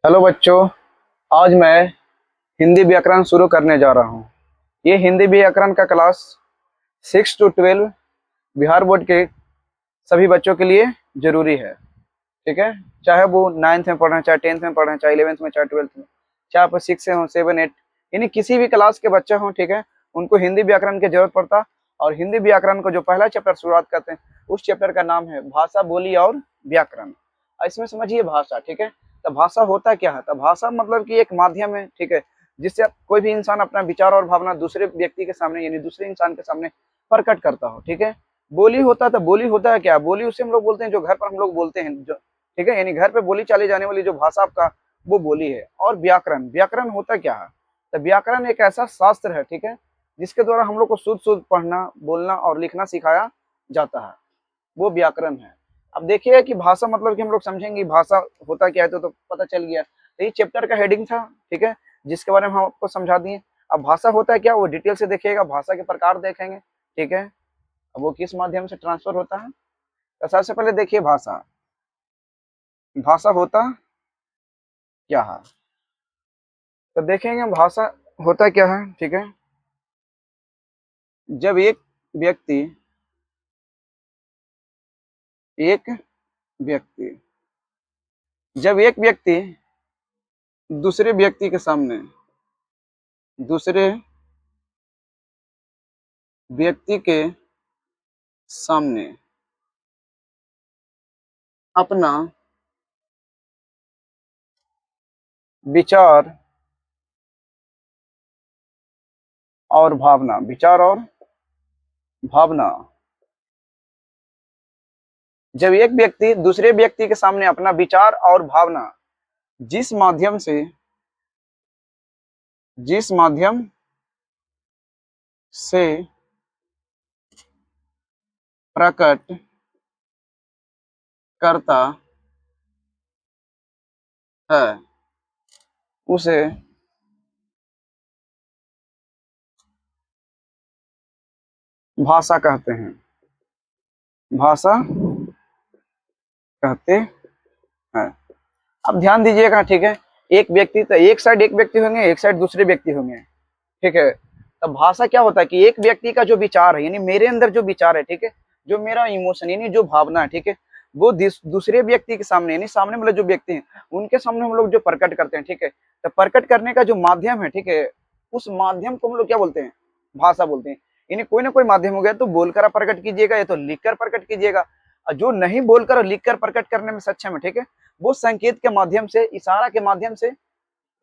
Hello बच्चों। आज मैं हिंदी व्याकरण शुरू करने जा रहा हूँ। ये हिंदी व्याकरण का क्लास 6 to 12 बिहार बोर्ड के सभी बच्चों के लिए जरूरी है। ठीक है, चाहे वो 9th में पढ़ रहे हैं, चाहे 10th में पढ़ रहे हैं, चाहे 11th में, चाहे 12th में, चाहे आप 6 से हो, 7, 8, यानी किसी भी क्लास के बच्चे हों, ठीक है, उनको हिंदी व्याकरण की जरूरत पड़ता। और हिंदी व्याकरण को जो पहला चैप्टर शुरुआत करते हैं, उस चैप्टर का नाम है भाषा, बोली और व्याकरण। इसमें समझिए भाषा, ठीक है। तो भाषा होता क्या है? तो भाषा मतलब कि एक माध्यम है, ठीक है, जिससे कोई भी इंसान अपना विचार और भावना दूसरे व्यक्ति के सामने यानी दूसरे इंसान के सामने प्रकट करता हो। ठीक है। बोली होता है, तो बोली होता है क्या? बोली उसे हम लोग बोलते हैं जो घर पर हम लोग बोलते हैं, जो, ठीक है, यानी घर पे बोली चाली जाने वाली जो भाषा आपका, वो बोली है। और व्याकरण, व्याकरण होता क्या है? तो व्याकरण एक ऐसा शास्त्र है, ठीक है, जिसके द्वारा हम लोग को शुद्ध शुद्ध पढ़ना, बोलना और लिखना सिखाया जाता है, वो व्याकरण है। अब देखिए कि भाषा मतलब कि हम लोग समझेंगे भाषा होता क्या है, तो पता चल गया। तो ये चैप्टर का हेडिंग था, ठीक है, जिसके बारे में हम आपको समझा दिए। अब भाषा होता है क्या, वो डिटेल से देखिएगा, भाषा के प्रकार देखेंगे, ठीक है, अब वो किस माध्यम से ट्रांसफर होता है। तो सबसे पहले देखिए भाषा, भाषा होता क्या है? तो देखेंगे भाषा होता क्या है, ठीक है। जब व्यक्ति एक व्यक्ति जब एक व्यक्ति दूसरे व्यक्ति के सामने, दूसरे व्यक्ति के सामने अपना विचार और भावना, विचार और भावना, जब एक व्यक्ति दूसरे व्यक्ति के सामने अपना विचार और भावना जिस माध्यम से जिस माध्यम से प्रकट करता है, उसे भाषा कहते हैं, भाषा कहते हैं। अब ध्यान दीजिएगा, ठीक है, एक व्यक्ति, तो एक साइड एक व्यक्ति होंगे, एक साइड दूसरे व्यक्ति होंगे, ठीक है। तो भाषा क्या होता है कि एक व्यक्ति का जो विचार है, यानी मेरे अंदर जो विचार है, ठीक है, जो मेरा इमोशन यानी जो भावना है, ठीक है, वो दूसरे व्यक्ति के सामने यानी सामने वाले जो व्यक्ति हैं, उनके सामने हम लोग जो प्रकट करते हैं, ठीक है। तो प्रकट करने का जो माध्यम है, ठीक है, उस माध्यम को हम लोग क्या बोलते हैं? भाषा बोलते हैं। यानी कोई ना कोई माध्यम हो गया, तो बोलकर आप प्रकट कीजिएगा या तो लिखकर प्रकट कीजिएगा। और जो नहीं बोलकर और लिखकर प्रकट करने में सक्षम है, ठीक है, वो संकेत के माध्यम से, इशारा के माध्यम से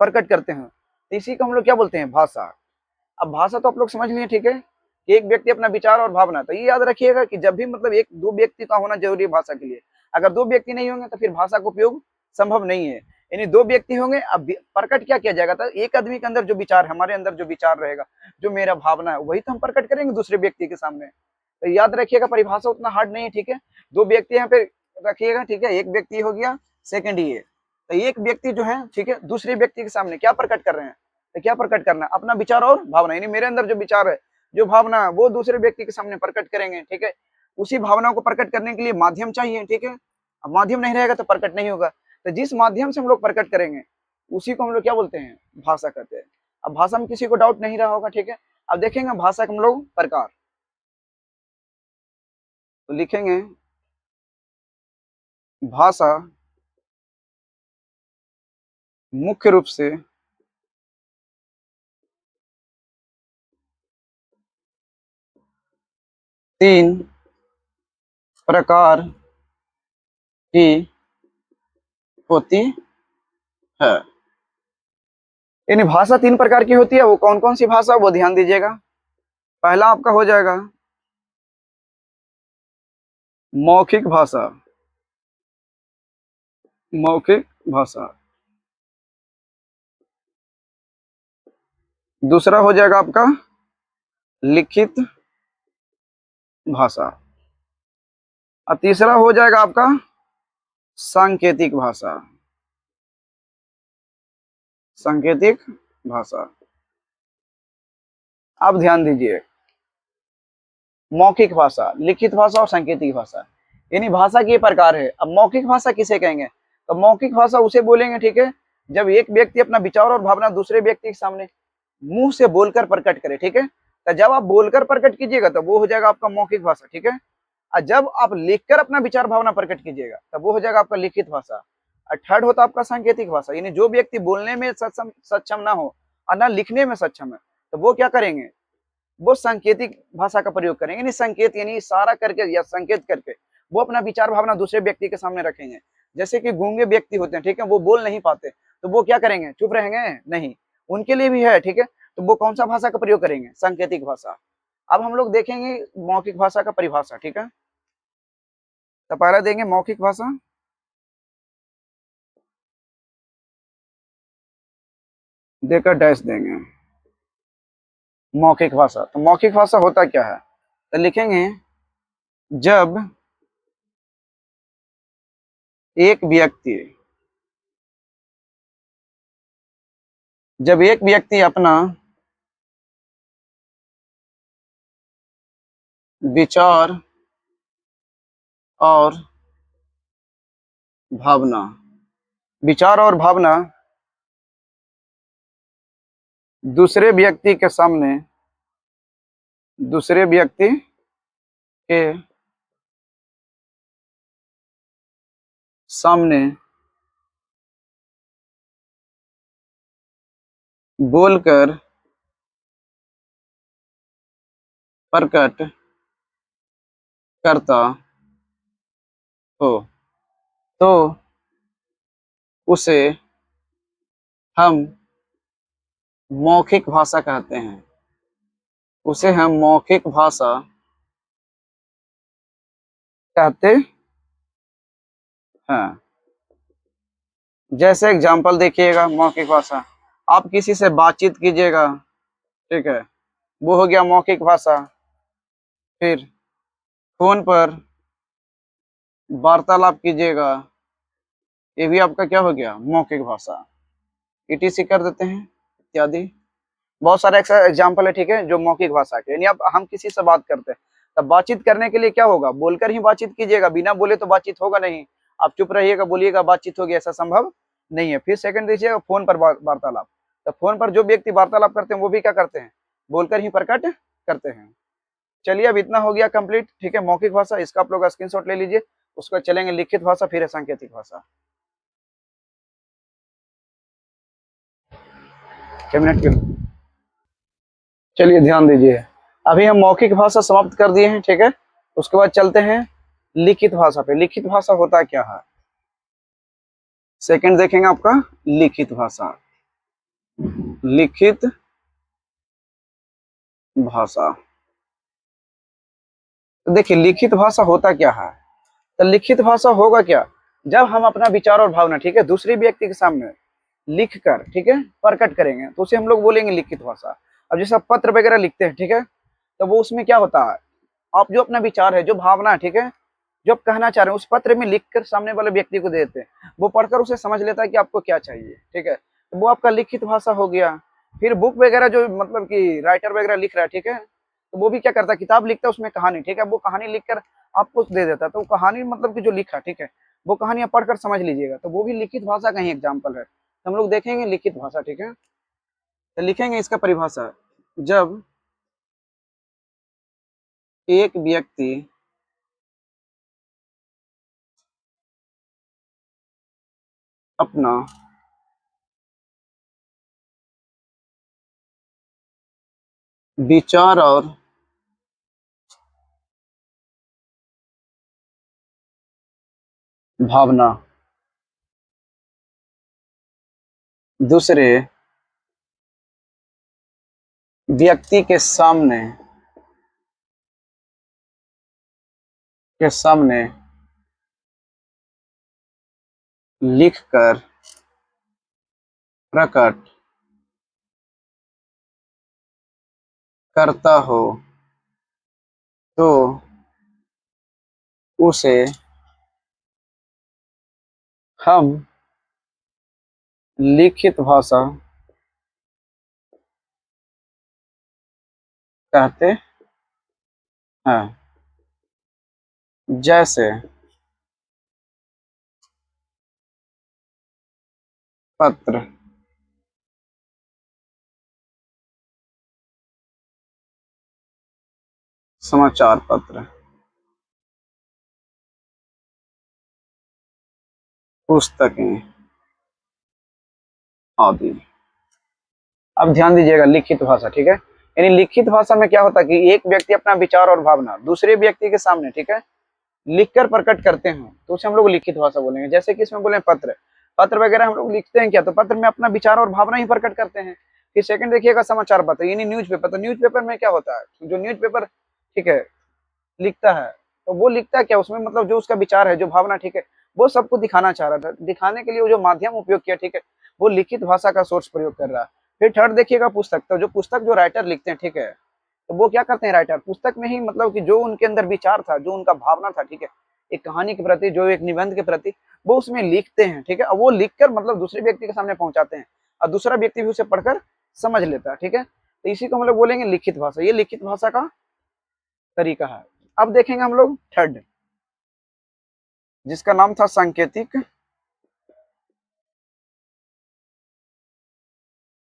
प्रकट करते हैं। तो इसी को हम लोग क्या बोलते हैं? भाषा। अब भाषा तो आप लोग समझ लिए, ठीक है, कि एक व्यक्ति अपना विचार और भावना, तो ये याद रखिएगा कि जब भी मतलब एक दो व्यक्ति का होना जरूरी है भाषा के लिए। अगर दो व्यक्ति नहीं होंगे तो फिर भाषा का उपयोग संभव नहीं है। यानी दो व्यक्ति होंगे, अब प्रकट क्या किया जाएगा? तो एक आदमी के अंदर जो विचार, हमारे अंदर जो विचार रहेगा, जो मेरा भावना है, वही तो हम प्रकट करेंगे दूसरे व्यक्ति के सामने। तो याद रखिएगा, परिभाषा उतना हार्ड नहीं है, ठीक है। दो व्यक्ति यहाँ पे रखिएगा, ठीक है, एक व्यक्ति हो गया, सेकंड ये। तो एक व्यक्ति जो है, ठीक है, दूसरे व्यक्ति के सामने क्या प्रकट कर रहे हैं? तो क्या प्रकट करना? अपना विचार और भावना, यानी मेरे अंदर जो विचार है, जो भावना है, वो दूसरे व्यक्ति के सामने प्रकट करेंगे, ठीक है। उसी भावना को प्रकट करने के लिए माध्यम चाहिए, ठीक है। अब माध्यम नहीं रहेगा तो प्रकट नहीं होगा। तो जिस माध्यम से हम लोग प्रकट करेंगे, उसी को हम लोग क्या बोलते हैं? भाषा कहते हैं। अब भाषा में किसी को डाउट नहीं रहा होगा, ठीक है। अब देखेंगे भाषा के हम लोग प्रकार, तो लिखेंगे भाषा मुख्य रूप से तीन प्रकार की होती है। यानी भाषा तीन प्रकार की होती है। वो कौन कौन सी भाषा, वो ध्यान दीजिएगा। पहला आपका हो जाएगा मौखिक भाषा, मौखिक भाषा। दूसरा हो जाएगा आपका लिखित भाषा। और तीसरा हो जाएगा आपका सांकेतिक भाषा, सांकेतिक भाषा। अब ध्यान दीजिए, मौखिक भाषा, लिखित भाषा और सांकेतिक भाषा, यानी भाषा के ये प्रकार है। अब मौखिक भाषा किसे कहेंगे? तो मौखिक भाषा उसे बोलेंगे, ठीक है, जब एक व्यक्ति अपना विचार और भावना दूसरे व्यक्ति के सामने मुंह से बोलकर प्रकट करे, ठीक है। तो जब आप बोलकर प्रकट कीजिएगा तो वो हो जाएगा आपका मौखिक भाषा, ठीक है। और जब आप लिखकर अपना विचार भावना प्रकट कीजिएगा तब वो हो जाएगा आपका लिखित भाषा। और थर्ड होता है आपका सांकेतिक भाषा, यानी जो व्यक्ति बोलने में सक्षम ना हो और ना लिखने में सक्षम है तो वो क्या करेंगे, वो सांकेतिक भाषा का प्रयोग करेंगे, यानी संकेत यानी इशारा करके या संकेत करके वो अपना विचार भावना दूसरे व्यक्ति के सामने रखेंगे। जैसे कि गूंगे व्यक्ति होते हैं, ठीक है, वो बोल नहीं पाते तो वो क्या करेंगे, चुप रहेंगे नहीं, उनके लिए भी है, ठीक है। तो वो कौन सा भाषा का प्रयोग करेंगे, सांकेतिक भाषा। अब हम लोग देखेंगे मौखिक भाषा का परिभाषा, ठीक है। तो पहला देंगे मौखिक भाषा, देकर डैश देंगे मौखिक भाषा। तो मौखिक भाषा होता क्या है, तो लिखेंगे जब एक व्यक्ति अपना विचार और भावना दूसरे व्यक्ति के सामने बोलकर प्रकट करता हो तो उसे हम मौखिक भाषा कहते हैं। उसे हम मौखिक भाषा कहते हैं। जैसे एग्जाम्पल देखिएगा मौखिक भाषा, आप किसी से बातचीत कीजिएगा, ठीक है, वो हो गया मौखिक भाषा। फिर फोन पर वार्तालाप कीजिएगा, ये भी आपका क्या हो गया, मौखिक भाषा। ईटीसी कर देते हैं इत्यादि, बहुत सारे एग्जाम्पल है, ठीक है, जो मौखिक भाषा के। यानी अब हम किसी से बात करते हैं तब बातचीत करने के लिए क्या होगा, बोलकर ही बातचीत कीजिएगा, बिना बोले तो बातचीत होगा नहीं। आप चुप रहिएगा बोलिएगा बातचीत होगी, ऐसा संभव नहीं है। फिर सेकंड दीजिएगा फोन पर वार्तालाप। तो फोन पर जो व्यक्ति वार्तालाप करते हैं वो भी क्या करते हैं, बोलकर ही प्रकट करते हैं। चलिए अब इतना हो गया कंप्लीट, ठीक है, मौखिक भाषा, इसका आप लोग स्क्रीनशॉट ले लीजिए। उसको चलेंगे लिखित भाषा, फिर है सांकेतिक भाषा। 6 मिनट के लिए चलिए ध्यान दीजिए। अभी हम मौखिक भाषा समाप्त कर दिए हैं, ठीक है। उसके बाद चलते हैं लिखित भाषा पे। लिखित भाषा होता क्या है, सेकंड देखेंगे आपका लिखित भाषा। लिखित भाषा, तो देखिए लिखित भाषा होता क्या है। तो लिखित भाषा होगा क्या, जब हम अपना विचार और भावना, ठीक है, दूसरे व्यक्ति के सामने लिख कर, ठीक है, प्रकट करेंगे तो उसे हम लोग बोलेंगे लिखित भाषा। अब जैसे आप पत्र वगैरह लिखते हैं, ठीक है, तो वो उसमें क्या होता है, आप जो अपना विचार है, जो भावना है, ठीक है, जो आप कहना चाह रहे हैं उस पत्र में लिखकर सामने वाले व्यक्ति को दे देते हैं। वो पढ़कर उसे समझ लेता है कि आपको क्या चाहिए, ठीक है, तो वो आपका लिखित भाषा हो गया। फिर बुक वगैरह जो मतलब कि राइटर वगैरह लिख रहा है, ठीक है, तो वो भी क्या करता है, किताब लिखता है उसमें कहानी, ठीक है, वो कहानी लिखकर आपको दे देता है। तो कहानी मतलब कि जो लिखा, ठीक है, वो कहानी आप पढ़कर समझ लीजिएगा, तो वो भी लिखित भाषा का ही एग्जाम्पल है। तो हम लोग देखेंगे लिखित भाषा, ठीक है। तो लिखेंगे इसका परिभाषा, जब एक व्यक्ति अपना विचार और भावना दूसरे व्यक्ति के सामने लिखकर प्रकट करता हो तो उसे हम लिखित भाषा कहते हैं। जैसे पत्र, समाचार पत्र, पुस्तकें आदि। अब ध्यान दीजिएगा लिखित भाषा, ठीक है। यानी लिखित भाषा में क्या होता है कि एक व्यक्ति अपना विचार और भावना दूसरे व्यक्ति के सामने, ठीक है, लिखकर प्रकट करते हैं, तो उसे हम लोग लिखित भाषा बोलेंगे। जैसे कि इसमें बोले पत्र, पत्र वगैरह हम लोग लिखते हैं क्या, तो पत्र में अपना विचार और भावना ही प्रकट करते हैं। फिर सेकंड देखिएगा समाचार पत्र यानी न्यूज़पेपर, तो न्यूज़पेपर में क्या होता है, जो न्यूज़पेपर, ठीक है, लिखता है, तो वो लिखता है क्या, उसमें मतलब जो उसका विचार है, जो भावना, ठीक है, वो सबको दिखाना चाह रहा था, दिखाने के लिए वो जो माध्यम उपयोग किया, ठीक है, वो लिखित भाषा का सोर्स प्रयोग कर रहा है। फिर थर्ड देखिएगा पुस्तक, तो जो पुस्तक जो राइटर लिखते हैं, ठीक है, तो वो क्या करते हैं राइटर, पुस्तक में ही मतलब कि जो उनके अंदर विचार था, जो उनका भावना था, ठीक है, एक कहानी के प्रति, जो एक निबंध के प्रति, वो उसमें लिखते हैं, ठीक है, और वो लिखकर मतलब दूसरे व्यक्ति के सामने पहुंचाते हैं, और दूसरा व्यक्ति भी उसे पढ़कर समझ लेता है, ठीक है। तो इसी को हम लोग बोलेंगे लिखित भाषा, ये लिखित भाषा का तरीका है। अब देखेंगे हम लोग थर्ड, जिसका नाम था सांकेतिक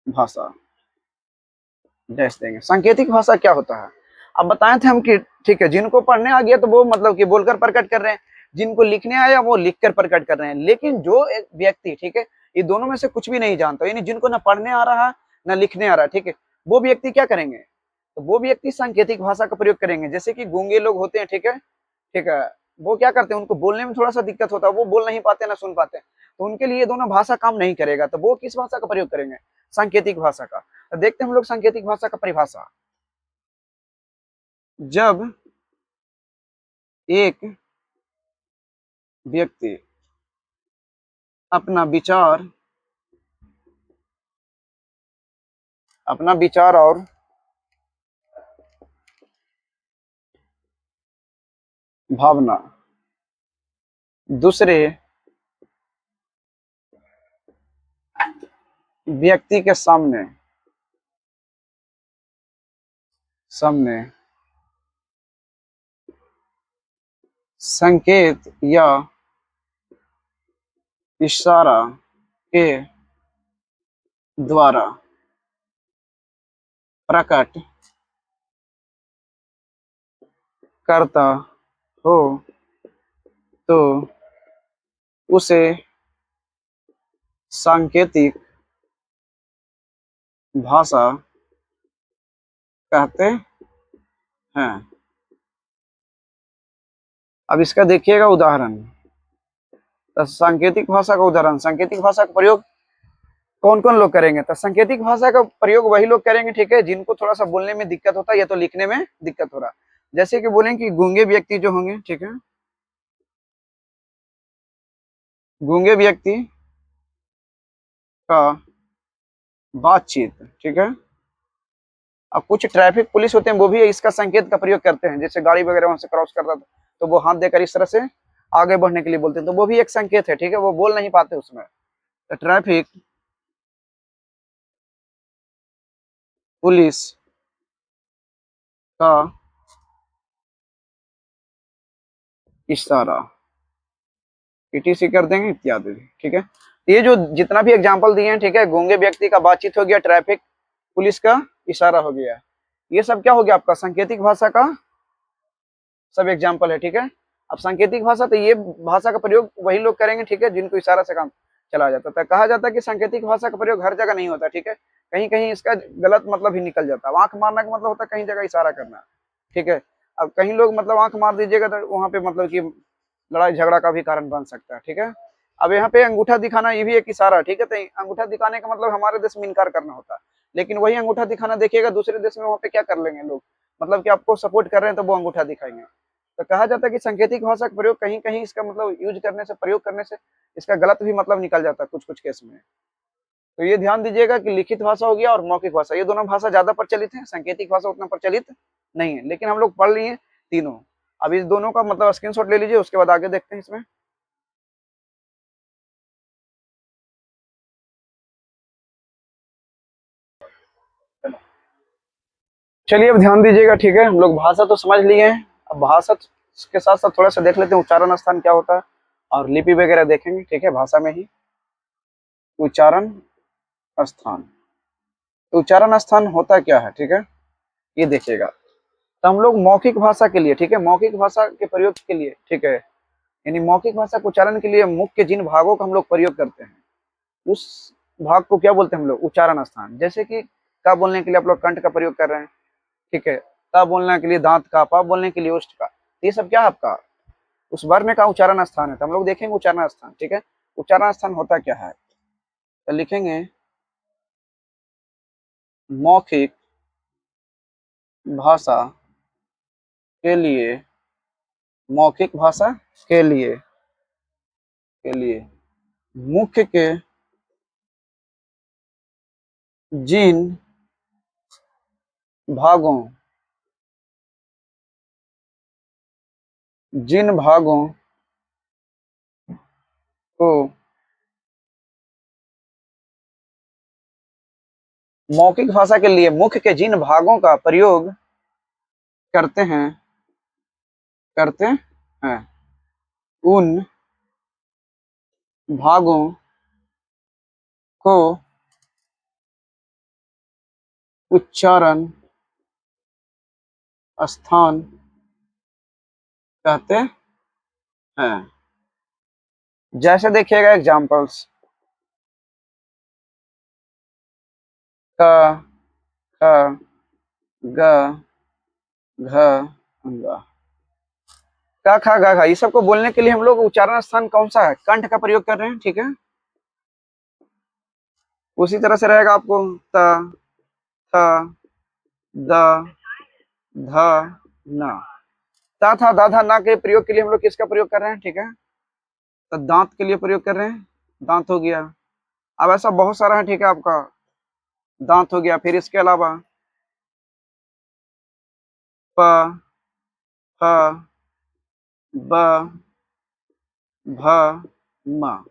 भाषा, डैश देंगे। सांकेतिक भाषा क्या होता है, अब बताए थे हम कि ठीक है, जिनको पढ़ने आ गया तो वो मतलब कि बोलकर प्रकट कर रहे हैं, जिनको लिखने आया वो लिखकर प्रकट कर रहे हैं। लेकिन जो एक व्यक्ति, ठीक है, ये दोनों में से कुछ भी नहीं जानता, यानी जिनको ना पढ़ने आ रहा ना लिखने आ रहा, ठीक है, वो व्यक्ति क्या करेंगे, तो वो व्यक्ति सांकेतिक भाषा का प्रयोग करेंगे। जैसे कि गूंगे लोग होते हैं, ठीक है, ठीक है, वो क्या करते हैं, उनको बोलने में थोड़ा सा दिक्कत होता है, वो बोल नहीं पाते ना सुन पाते, तो उनके लिए ये दोनों भाषा काम नहीं करेगा, तो वो किस भाषा का प्रयोग करेंगे, सांकेतिक भाषा का। तो देखते हैं हम लोग सांकेतिक भाषा का परिभाषा। जब एक व्यक्ति अपना विचार, और भावना दूसरे व्यक्ति के सामने सामने संकेत या इशारा के द्वारा प्रकट करता हो तो उसे सांकेतिक भाषा कहते हैं। अब इसका देखिएगा उदाहरण, तो सांकेतिक भाषा का उदाहरण, सांकेतिक भाषा का प्रयोग कौन कौन लोग करेंगे, तो सांकेतिक भाषा का प्रयोग वही लोग करेंगे, ठीक है, जिनको थोड़ा सा बोलने में दिक्कत होता है या तो लिखने में दिक्कत हो रहा है। जैसे कि बोलें कि गूंगे व्यक्ति जो होंगे, ठीक है, गूंगे व्यक्ति का बातचीत, ठीक है, अब कुछ ट्रैफिक पुलिस होते हैं वो भी इसका संकेत का प्रयोग करते हैं, जैसे गाड़ी वगैरह वहां से क्रॉस कर रहा था तो वो हाथ देकर इस तरह से आगे बढ़ने के लिए बोलते हैं, तो वो भी एक संकेत है, ठीक है, वो बोल नहीं पाते उसमें। तो ट्रैफिक पुलिस का इशारा, ईटीसी कर देंगे इत्यादि, ठीक है। ये जो जितना भी एग्जाम्पल दिए हैं, ठीक है, गूंगे व्यक्ति का बातचीत हो गया, ट्रैफिक पुलिस का इशारा हो गया, ये सब क्या हो गया आपका सांकेतिक भाषा का सब एग्जाम्पल है, ठीक है। अब सांकेतिक भाषा, तो ये भाषा का प्रयोग वही लोग करेंगे, ठीक है, जिनको इशारा से काम चला जाता है। कहा जाता है कि सांकेतिक भाषा का प्रयोग हर जगह नहीं होता, ठीक है, कहीं कहीं इसका गलत मतलब ही निकल जाता है। आंख मारना का मतलब होता है कहीं जगह इशारा करना, ठीक है। अब कहीं लोग मतलब आंख मार दीजिएगा तो वहां पे मतलब कि लड़ाई झगड़ा का भी कारण बन सकता है, ठीक है। अब यहाँ पे अंगूठा दिखाना ये भी एक इशारा है, ठीक है, तो अंगूठा दिखाने का मतलब हमारे देश में इनकार करना होता है, लेकिन वही अंगूठा दिखाना देखिएगा दूसरे देश में, वहाँ पे क्या कर लेंगे लोग, मतलब कि आपको सपोर्ट कर रहे हैं तो वो अंगूठा दिखाएंगे। तो कहा जाता है कि सांकेतिक भाषा का प्रयोग कहीं कहीं इसका मतलब यूज करने से, प्रयोग करने से इसका गलत भी मतलब निकल जाता है कुछ कुछ केस में। तो ये ध्यान दीजिएगा कि लिखित भाषा हो गया और मौखिक भाषा, ये दोनों भाषा ज्यादा प्रचलित है, सांकेतिक भाषा उतना प्रचलित नहीं है, लेकिन हम लोग पढ़ लिए तीनों। अब इस दोनों का मतलब स्क्रीनशॉट ले लीजिए, उसके बाद आगे देखते हैं इसमें। चलिए अब ध्यान दीजिएगा, ठीक है, हम लोग भाषा तो समझ लिए हैं, अब भाषा के साथ साथ थोड़ा सा देख लेते हैं उच्चारण स्थान क्या होता है, और लिपि वगैरह देखेंगे, ठीक है, भाषा में ही। उच्चारण स्थान। उच्चारण स्थान होता क्या है, ठीक है, ये देखिएगा। तो हम लोग मौखिक भाषा के लिए, ठीक है, मौखिक भाषा के प्रयोग के लिए, ठीक है, यानी मौखिक भाषा के उच्चारण के लिए मुख के जिन भागों का हम लोग प्रयोग करते हैं उस भाग को क्या बोलते हैं हम लोग, उच्चारण स्थान। जैसे कि का बोलने के लिए आप लोग कंठ का प्रयोग कर रहे हैं, ठीक है, ता बोलने के लिए दांत का, पा बोलने के लिए ओष्ठ का, ये सब क्या है आपका उस वर्ण का उच्चारण स्थान है। तो हम लोग देखेंगे उच्चारण स्थान, ठीक है, उच्चारण स्थान होता क्या है, तो लिखेंगे मौखिक भाषा के लिए, मौखिक भाषा के लिए, मुख्य के जिन भागों, जिन भागों को मौखिक भाषा के लिए मुख्य के जिन भागों का प्रयोग करते हैं, करते हैं, उन भागों को उच्चारण स्थान कहते हैं। जैसे देखिएगा एग्जांपल्स, क, ख, ग, घ, ङ। क ख ग घ, ये सबको बोलने के लिए हम लोग उच्चारण स्थान कौन सा है, कंठ का प्रयोग कर रहे हैं, ठीक है। उसी तरह से रहेगा आपको त, थ, द, ध, न। ता था दा था ना के प्रयोग के लिए हम लोग किसका प्रयोग कर रहे हैं, ठीक है, तो दांत के लिए प्रयोग कर रहे हैं, दांत हो गया। अब ऐसा बहुत सारा है, ठीक है, आपका दांत हो गया। फिर इसके अलावा प, फ, ब, भ, म,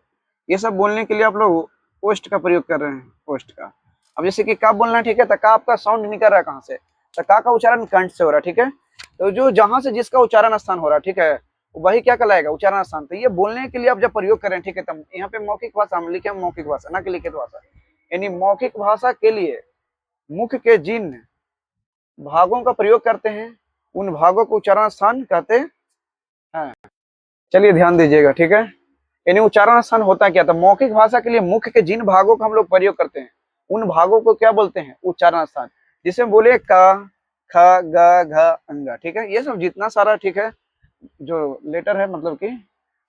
ये सब बोलने के लिए आप लोग ओष्ठ का प्रयोग कर रहे हैं, ओष्ठ का। अब जैसे कि का बोलना है, ठीक है, तो का आपका साउंड निकल रहा है कहाँ से, तो का उच्चारण कंठ से हो रहा है, ठीक है। तो जो जहां से जिसका उच्चारण स्थान हो रहा है, ठीक है, वही क्या कहलाएगा, उच्चारण स्थान। तो ये बोलने के लिए आप जब प्रयोग करें, ठीक है, तब यहाँ पे मौखिक भाषा हम लिखे, मौखिक भाषा ना कि लिखित भाषा, यानी मौखिक भाषा के लिए मुख के जिन भागों का प्रयोग करते हैं उन भागों को उच्चारण स्थान कहते हैं। चलिए ध्यान दीजिएगा, ठीक है, यानी उच्चारण स्थान होता क्या था, मौखिक भाषा के लिए मुख के जिन भागों का हम लोग प्रयोग करते हैं उन भागों को क्या बोलते हैं, उच्चारण स्थान। जिसमें बोले क, ख, ग, घ, अंग, ठीक है, ये सब जितना सारा, ठीक है, जो लेटर है, मतलब कि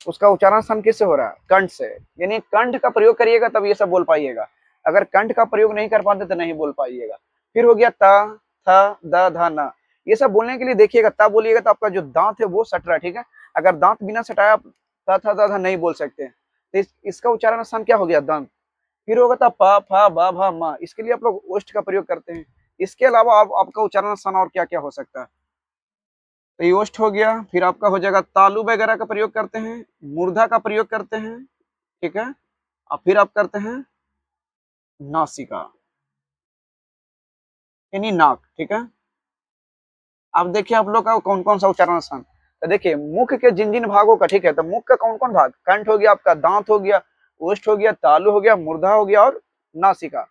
उसका उच्चारण स्थान किससे हो रहा है, कंठ से। यानी कंठ का प्रयोग करिएगा तब ये सब बोल पाइएगा, अगर कंठ का प्रयोग नहीं कर पाते तो नहीं बोल पाइएगा। फिर हो गया त, थ, द, ध, न, ये सब बोलने के लिए देखिएगा, ता बोलिएगा तो आपका जो दांत है वो सट रहा है, ठीक है। अगर दांत बिना सटाया आप ता था दा था नहीं बोल सकते, तो इसका उच्चारण स्थान क्या हो गया, दांत। फिर होगा था प, फ, ब, भ, म, इसके लिए आप लोग ओष्ठ का प्रयोग करते हैं। इसके अलावा आपका उच्चारण स्थान और क्या क्या हो सकता है, तो ये ओष्ठ हो गया। फिर आपका हो जाएगा तालु वगैरह का प्रयोग करते हैं, मूर्धा का प्रयोग करते हैं, ठीक है, और फिर आप करते हैं नासिका, यानी नाक, ठीक है। अब देखिए आप लोग का कौन कौन सा उच्चारण स्थान, तो देखिए मुख के जिन जिन भागों का, ठीक है, तो मुख का कौन कौन भाग, कंठ हो गया आपका, दांत हो गया, ओष्ठ हो गया, तालु हो गया, मूर्धा हो गया और नासिका।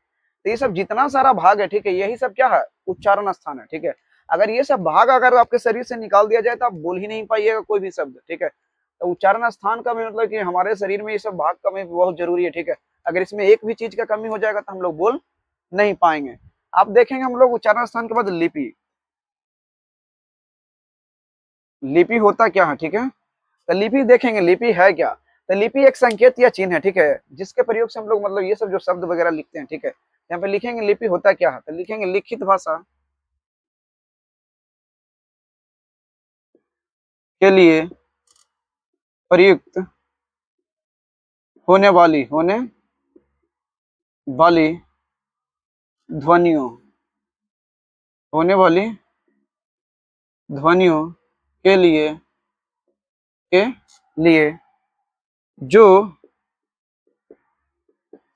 तो ये सब जितना सारा भाग है, ठीक है, यही सब क्या है, उच्चारण स्थान है, ठीक है। अगर ये सब भाग अगर आपके शरीर से निकाल दिया जाए तो आप बोल ही नहीं पाइएगा कोई भी शब्द, ठीक है। तो उच्चारण स्थान का भी मतलब कि हमारे शरीर में ये सब भाग का भी बहुत जरूरी है, ठीक है। अगर इसमें एक भी चीज का कमी हो जाएगा तो हम लोग बोल नहीं पाएंगे। आप देखेंगे हम लोग उच्चारण स्थान के बाद लिपि, लिपि होता क्या है, ठीक है, तो लिपि देखेंगे लिपि है क्या। तो लिपि एक संकेत या चिन्ह है, ठीक है, जिसके प्रयोग से हम लोग मतलब ये सब जो शब्द वगैरह लिखते हैं, ठीक है। यहाँ पे लिखेंगे लिपि होता क्या है, तो लिखेंगे लिखित भाषा के लिए प्रयुक्त होने वाली ध्वनियों, होने वाली ध्वनियों के के लिए जो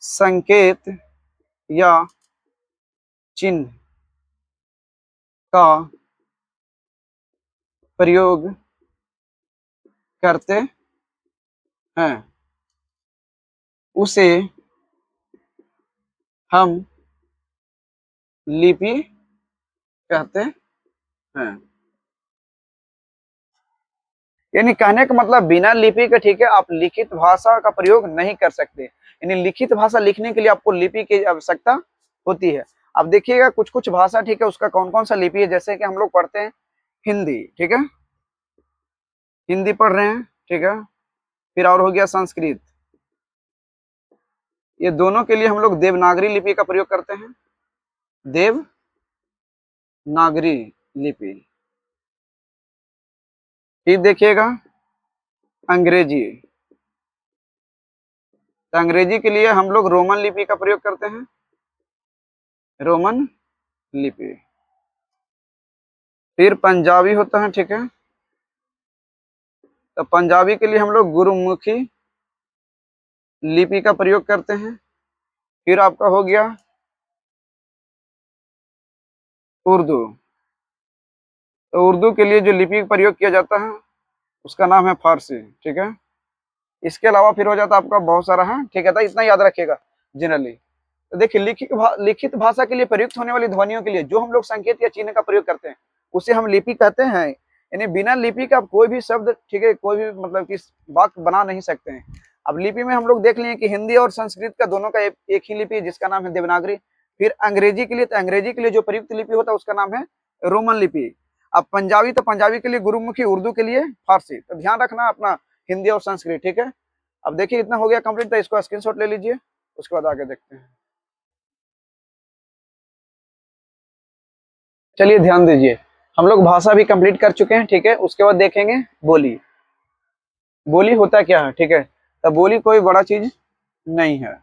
संकेत या चिन्ह का प्रयोग करते हैं उसे हम लिपि कहते हैं। यानी कहने का मतलब बिना लिपि के, ठीक है, आप लिखित भाषा का प्रयोग नहीं कर सकते। यानी लिखित भाषा लिखने के लिए आपको लिपि की आवश्यकता होती है। अब देखिएगा कुछ कुछ भाषा, ठीक है, उसका कौन कौन सा लिपि है। जैसे कि हम लोग पढ़ते हैं हिंदी, ठीक है, हिंदी पढ़ रहे हैं, ठीक है, फिर और हो गया संस्कृत। ये दोनों के लिए हम लोग देवनागरी लिपि का प्रयोग करते हैं, देवनागरी लिपि। फिर देखिएगा अंग्रेजी, तो अंग्रेजी के लिए हम लोग रोमन लिपि का प्रयोग करते हैं, रोमन लिपि। फिर पंजाबी होता है, ठीक है, तो पंजाबी के लिए हम लोग गुरुमुखी लिपि का प्रयोग करते हैं। फिर आपका हो गया उर्दू, तो उर्दू के लिए जो लिपि का प्रयोग किया जाता है उसका नाम है फारसी, ठीक है। इसके अलावा फिर हो जाता है आपका बहुत सारा है, ठीक है, तो इतना याद रखिएगा जनरली। तो देखिए लिखित भाषा के लिए प्रयुक्त होने वाली ध्वनियों के लिए जो हम लोग संकेत या चिन्ह का प्रयोग करते हैं उसे हम लिपि कहते हैं। यानी बिना लिपि का आप कोई भी शब्द, ठीक है, कोई भी मतलब कि वाक्य बना नहीं सकते हैं। अब लिपि में हम लोग देख लिए कि हिंदी और संस्कृत का दोनों का एक ही लिपि है जिसका नाम है देवनागरी। फिर अंग्रेजी के लिए, तो अंग्रेजी के लिए जो प्रयुक्त लिपि होता है उसका नाम है रोमन लिपि। अब पंजाबी, तो पंजाबी के लिए गुरुमुखी, उर्दू के लिए फारसी। तो ध्यान रखना अपना हिंदी और संस्कृत, ठीक है। अब देखिए इतना हो गया कंप्लीट, तो इसको स्क्रीनशॉट ले लीजिए, उसके बाद आगे देखते हैं। चलिए ध्यान दीजिए, हम लोग भाषा भी कंप्लीट कर चुके हैं, ठीक है। उसके बाद देखेंगे बोली। बोली होता क्या है, ठीक है, तो बोली कोई बड़ा चीज नहीं है।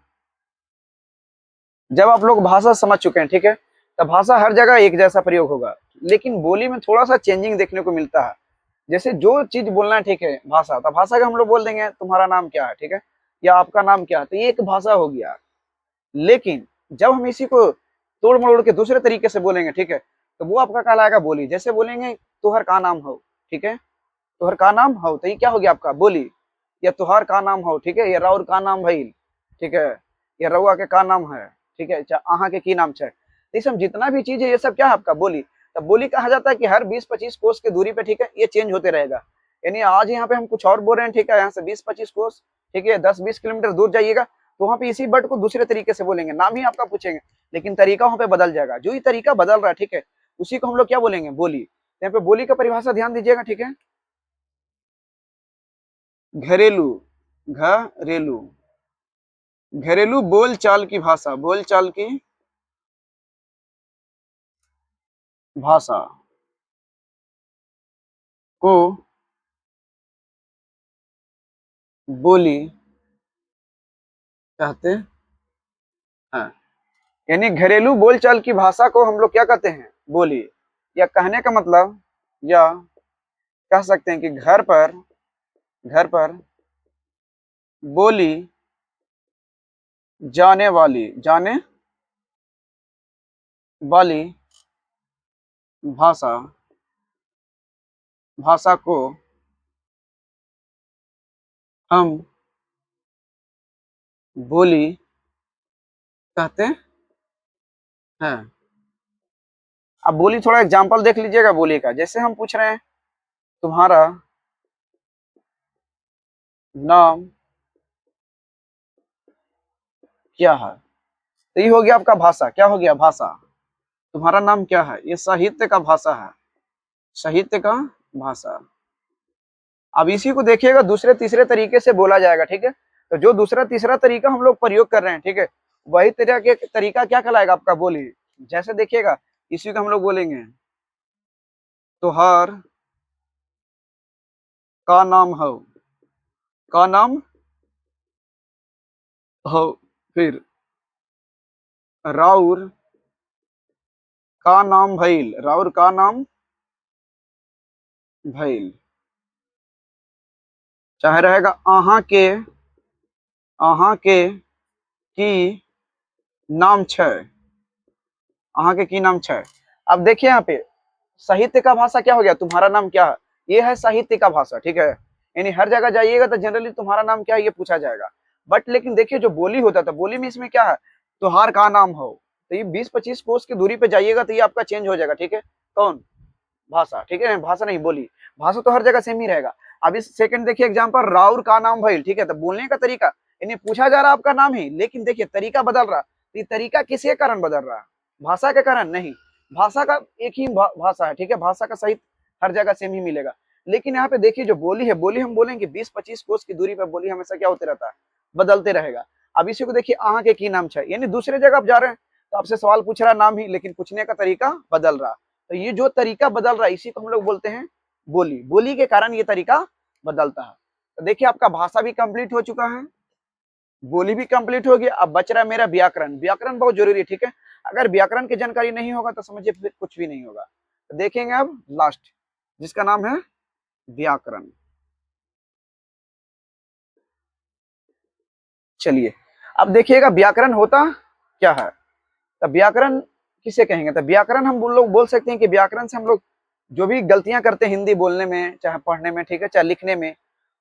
जब आप लोग भाषा समझ चुके हैं, ठीक है, तो भाषा हर जगह एक जैसा प्रयोग होगा, लेकिन बोली में थोड़ा सा चेंजिंग देखने को मिलता है। जैसे जो चीज बोलना है, ठीक है, भाषा, तो भाषा का हम लोग बोल देंगे तुम्हारा नाम क्या है, ठीक है, या आपका नाम क्या है, तो ये एक भाषा हो गया। लेकिन जब हम इसी को तोड़ मरोड़ के दूसरे तरीके से बोलेंगे, ठीक है, तो वो आपका कहलाएगा बोली। जैसे बोलेंगे तुहर का नाम हो, ठीक है, तुहर का नाम हो, तो ये क्या हो गया आपका बोली। या तुहार का नाम हो, ठीक है, या राउर का नाम भइल, ठीक है, या रउआ के का नाम है, ठीक है, अहाँ के की नाम है। ये सब जितना भी चीज है ये सब क्या है आपका बोली। तब बोली कहा जाता है कि हर 20-25 कोस की दूरी पे, ठीक है, ये चेंज होते रहेगा। यानी आज यहाँ पे हम कुछ और बोल रहे हैं, ठीक है, यहाँ से 20-25 कोस, ठीक है, 10-20 किलोमीटर दूर जाइएगा तो वहाँ पे इसी वर्ड को दूसरे तरीके से बोलेंगे, नाम ही आपका पूछेंगे, लेकिन तरीका वहाँ पे बदल जाएगा। जो ही तरीका बदल रहा है, ठीक है, उसी को हम लोग क्या बोलेंगे, बोली। यहाँ पे बोली का परिभाषा ध्यान दीजिएगा, ठीक है। घरेलू, घरेलू, घरेलू बोल चाल की भाषा, बोल चाल की भाषा को बोली कहते हैं। यानी घरेलू बोलचाल की भाषा को हम लोग क्या कहते हैं, बोली। या कहने का मतलब, या कह सकते हैं कि घर पर बोली जाने वाली भाषा भाषा को हम बोली कहते हैं। अब बोली थोड़ा एग्जांपल देख लीजिएगा बोली का। जैसे हम पूछ रहे हैं तुम्हारा नाम क्या है, तो ये हो गया आपका भाषा। क्या हो गया, भाषा। तुम्हारा नाम क्या है, ये साहित्य का भाषा है, साहित्य का भाषा। अब इसी को देखिएगा दूसरे तीसरे तरीके से बोला जाएगा, ठीक है। तो जो दूसरा तीसरा तरीका हम लोग प्रयोग कर रहे हैं, ठीक है, वही तरीका क्या कहलाएगा आपका बोली। जैसे देखिएगा इसी को हम लोग बोलेंगे तुहार का नाम हो, का नाम हो। फिर राउर का नाम भइल, राउर का नाम भइल। चाहे रहेगा अहाँ के की नाम छै, अहाँ के की नाम छै। अब देखिए यहाँ पे साहित्य का भाषा क्या हो गया, तुम्हारा नाम क्या है, ये है साहित्य का भाषा, ठीक है। यानी हर जगह जाइएगा तो जनरली तुम्हारा नाम क्या है ये पूछा जाएगा। बट लेकिन देखिए जो बोली होता था, बोली में इसमें क्या है, त्योहार का नाम हो, तो ये 20-25 कोस की दूरी पे जाइएगा तो ये आपका चेंज हो जाएगा, ठीक है। कौन? भाषा, ठीक है, भाषा नहीं बोली, भाषा तो हर जगह सेम ही रहेगा। अब इस सेकंड देखिए एग्जांपल, राउर का नाम भइल, ठीक है, तो बोलने का तरीका, यानी पूछा जा रहा आपका नाम ही, लेकिन देखिए तरीका बदल रहा, तो ये तरीका किसके कारण बदल रहा? भाषा के कारण नहीं, भाषा का एक ही भाषा है, ठीक है, भाषा का सही हर जगह सेम ही मिलेगा। लेकिन यहाँ पे देखिए जो बोली है, बोली हम बोलेंगे 20-25 कोस की दूरी पर बोली हमेशा क्या होते रहता है, बदलते रहेगा। अब इसी को देखिए अहाँ के की नाम है, यानी दूसरे जगह आप जा रहे हैं तो आपसे सवाल पूछ रहा नाम ही, लेकिन पूछने का तरीका बदल रहा। तो ये जो तरीका बदल रहा है इसी को हम लोग बोलते हैं बोली, बोली के कारण ये तरीका बदलता है। तो देखिए आपका भाषा भी कंप्लीट हो चुका है, बोली भी कंप्लीट हो गया, अब बच रहा है मेरा व्याकरण। व्याकरण बहुत जरूरी है, ठीक है, अगर व्याकरण की जानकारी नहीं होगा तो समझिए फिर कुछ भी नहीं होगा। तो देखेंगे अब लास्ट, जिसका नाम है व्याकरण। चलिए अब देखिएगा व्याकरण होता क्या है। तो व्याकरण किसे कहेंगे? तो व्याकरण हम लोग बोल सकते हैं कि व्याकरण से हम लोग जो भी गलतियां करते हैं हिंदी बोलने में, चाहे पढ़ने में, ठीक है, चाहे लिखने में,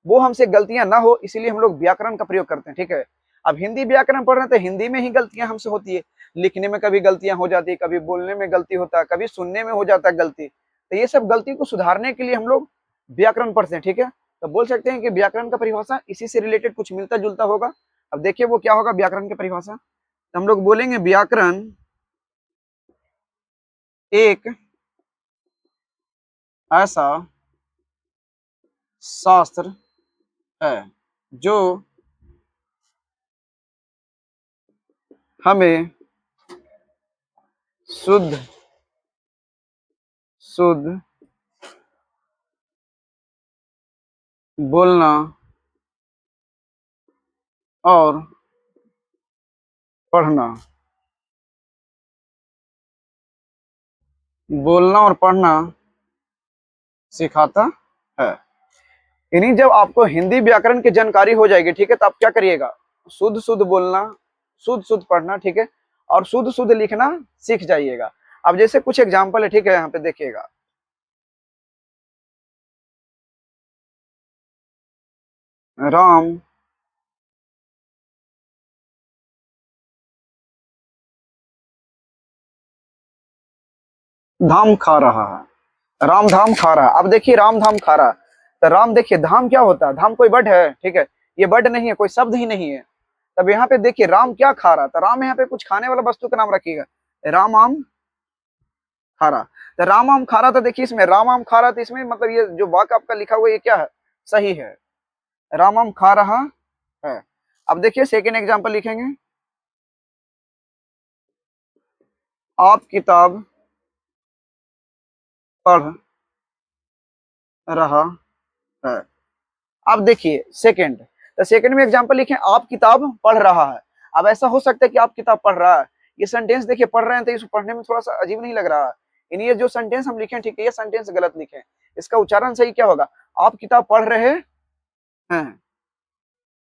वो हमसे गलतियां ना हो इसीलिए हम लोग व्याकरण का प्रयोग करते हैं, ठीक है। अब हिंदी व्याकरण पढ़ रहे हैं तो हिंदी में ही गलतियां हमसे होती है, लिखने में कभी गलतियां हो जाती है, कभी बोलने में गलती होता है, कभी सुनने में हो जाता है गलती। तो ये सब गलती को सुधारने के लिए हम लोग व्याकरण पढ़ते हैं, ठीक है। तो बोल सकते हैं कि व्याकरण का परिभाषा इसी से रिलेटेड कुछ मिलता जुलता होगा। अब देखिए वो क्या होगा व्याकरण की परिभाषा, तो हम लोग बोलेंगे व्याकरण एक ऐसा शास्त्र है जो हमें शुद्ध शुद्ध बोलना और पढ़ना, बोलना और पढ़ना सिखाता है। यानी जब आपको हिंदी व्याकरण की जानकारी हो जाएगी, ठीक है, तो आप क्या करिएगा, शुद्ध शुद्ध बोलना, शुद्ध शुद्ध पढ़ना, ठीक है, और शुद्ध शुद्ध लिखना सीख जाइएगा। अब जैसे कुछ एग्जाम्पल है, ठीक है, यहाँ पे देखिएगा, राम धाम खा रहा है, राम धाम खा रहा है। अब देखिए राम धाम खा रहा है, तो राम देखिए धाम क्या होता है, धाम कोई वर्ड है, ठीक है, ये वर्ड नहीं है, कोई शब्द ही नहीं है। तब यहाँ पे देखिए राम क्या खा रहा, तो राम यहाँ पे कुछ खाने वाला वस्तु का नाम रखिएगा, राम आम खा रहा। तो राम आम खा रहा, तो देखिए इसमें राम आम खा रहा, तो इसमें मतलब ये जो वाक्य आपका लिखा हुआ है ये क्या है, सही है, राम आम खा रहा है। अब देखिए सेकेंड एग्जाम्पल लिखेंगे, आप किताब पढ़ रहा है। अब देखिए सेकंड, तो सेकंड में एग्जांपल लिखें आप किताब पढ़ रहा है। अब ऐसा हो सकता है कि आप किताब पढ़ रहा है, ये सेंटेंस देखिए पढ़ रहे हैं तो इसको पढ़ने में थोड़ा सा अजीब नहीं लग रहा है, यानी ये जो सेंटेंस हम लिखे, ठीक है, ये सेंटेंस गलत लिखे, इसका उच्चारण सही क्या होगा, आप किताब पढ़ रहे हैं,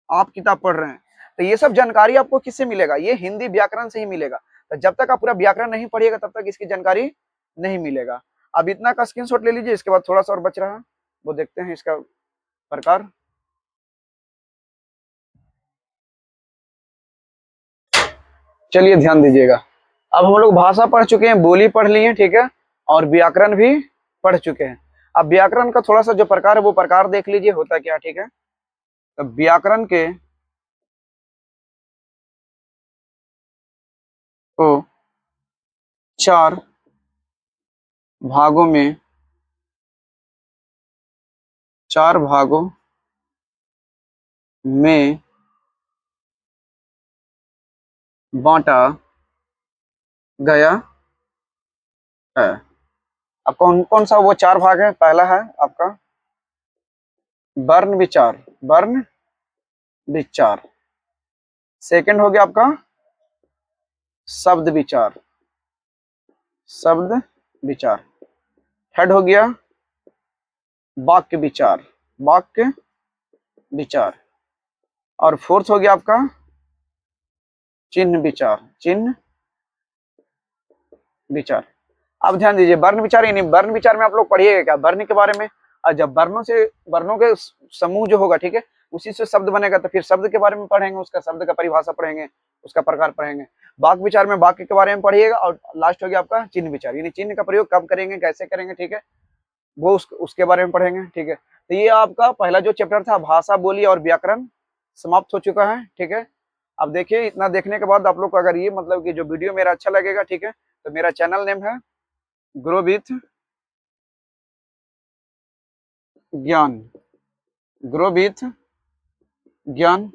आप किताब पढ़ रहे हैं। तो ये सब जानकारी आपको किससे मिलेगा, ये हिंदी व्याकरण से ही मिलेगा। तो जब तक आप पूरा व्याकरण नहीं पढ़िएगा तब तक इसकी जानकारी नहीं मिलेगा। अब इतना का स्क्रीनशॉट ले लीजिए, इसके बाद थोड़ा सा और बच रहा है वो देखते हैं इसका प्रकार। चलिए ध्यान दीजिएगा, अब हम लोग भाषा पढ़ चुके हैं, बोली पढ़ ली है, ठीक है, और व्याकरण भी पढ़ चुके हैं। अब व्याकरण का थोड़ा सा जो प्रकार है वो प्रकार देख लीजिए होता क्या, ठीक है। तो व्याकरण के को चार भागों में, चार भागों में बांटा गया है। अब कौन कौन सा वो चार भाग है, पहला है आपका वर्ण विचार, वर्ण विचार, सेकंड हो गया आपका शब्द विचार, शब्द विचार, थर्ड हो गया वाक्य विचार, वाक्य विचार, और फोर्थ हो गया आपका चिन्ह विचार, चिन्ह विचार। अब ध्यान दीजिए वर्ण विचार, यानी वर्ण विचार में आप लोग पढ़िएगा क्या, वर्ण के बारे में, और जब वर्णों से, वर्णों के समूह जो होगा, ठीक है, उसी से शब्द बनेगा, तो फिर शब्द के बारे में पढ़ेंगे, उसका शब्द का परिभाषा पढ़ेंगे, उसका प्रकार पढ़ेंगे। वाक्य विचार में वाक्य के बारे में पढ़िएगा, और लास्ट हो गया आपका चिन्ह विचार, यानी चिन्ह का प्रयोग कब करेंगे, कैसे करेंगे, ठीक है, वो उसके बारे में पढ़ेंगे, ठीक है। तो ये आपका पहला जो चैप्टर था भाषा, बोली और व्याकरण समाप्त हो चुका है, ठीक है। अब देखिए, इतना देखने के बाद आप लोग को अगर ये मतलब कि जो वीडियो मेरा अच्छा लगेगा, ठीक है, तो मेरा चैनल नेम है ग्रो विथ ज्ञान, ग्रो विथ ज्ञान।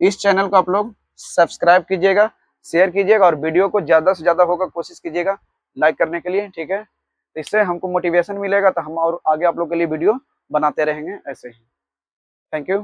इस चैनल को आप लोग सब्सक्राइब कीजिएगा, शेयर कीजिएगा, और वीडियो को ज़्यादा से ज़्यादा होगा कोशिश कीजिएगा लाइक करने के लिए, ठीक है। तो इससे हमको मोटिवेशन मिलेगा, तो हम और आगे आप लोग के लिए वीडियो बनाते रहेंगे ऐसे ही। Thank you.